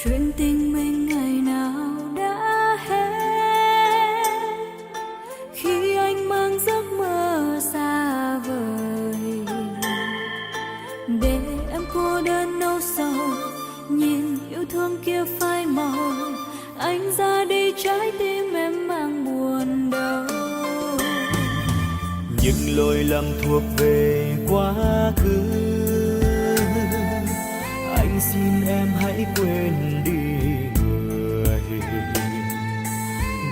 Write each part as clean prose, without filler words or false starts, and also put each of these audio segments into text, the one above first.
chuyện tình mình ngày nào đã hết khi anh mang giấc mơ xa vời, để em cô đơn nâu sầu nhìn yêu thương kia phai màu. Anh ra đi trái tim em mang buồn đau. Những lỗi lầm thuộc về quá khứ, anh xin em hãy quên đi người,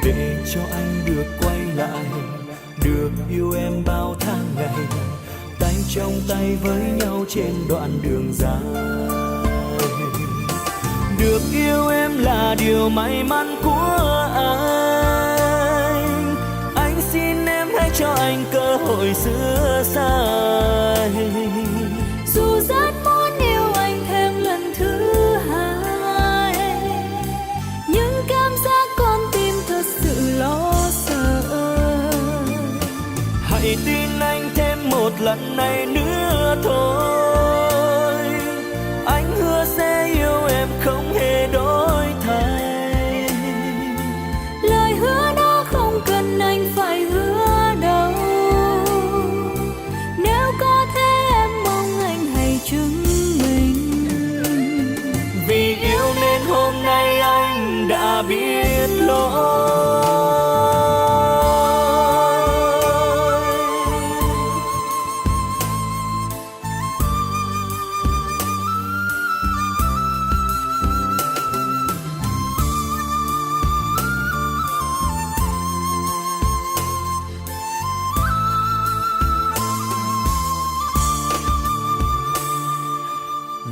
để cho anh được quay lại, được yêu em bao tháng ngày, tay trong tay với nhau trên đoạn đường dài. Được yêu em là điều may mắn của anh xin em hãy cho anh cơ hội sửa sai. Dù rất muốn yêu anh thêm lần thứ hai, nhưng cảm giác con tim thật sự lo sợ. Hãy tin anh thêm một lần này nữa thôi, anh hứa sẽ yêu em không hề đổi thay. Lời hứa đó không cần anh phải hứa đâu, nếu có thể em mong anh hãy chứng minh. Vì yêu nên hôm nay anh đã biết lỗi.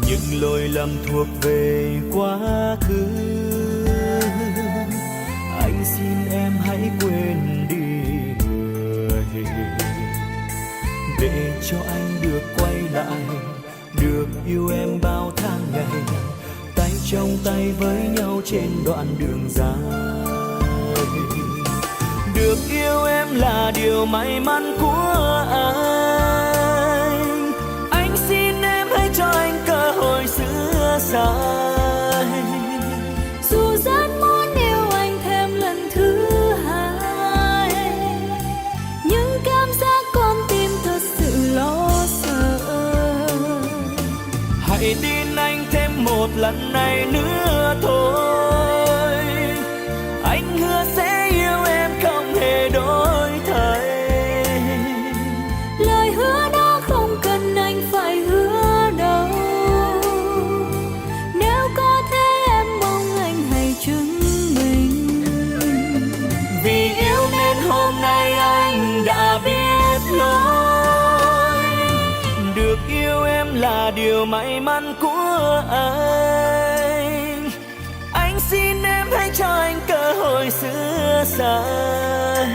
Những lỗi lầm thuộc về quá khứ, anh xin em hãy quên đi người, để cho anh được quay lại, được yêu em bao tháng ngày, tay trong tay với nhau trên đoạn đường dài. Được yêu em là điều may mắn của anh xin em hãy cho anh cơ hội sửa sai. Dù rất muốn yêu anh thêm lần thứ hai, nhưng cảm giác con tim thật sự lo sợ. Hãy tin anh thêm một lần này nữa thôi, anh hứa sẽ yêu em không hề đổi thay. Lời hứa đó không cần anh phải hứa đâu, nếu có thể em mong anh hãy chứng minh. Vì yêu nên hôm nay anh đã biết lỗi, được yêu em là điều may mắn của anh xin em hãy cho anh cơ hội sửa sai.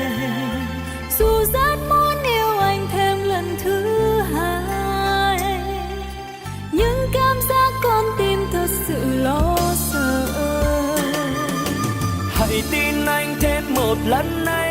Dù rất muốn yêu anh thêm lần thứ hai, nhưng cảm giác con tim thật sự lo sợ. Hãy tin anh thêm một lần này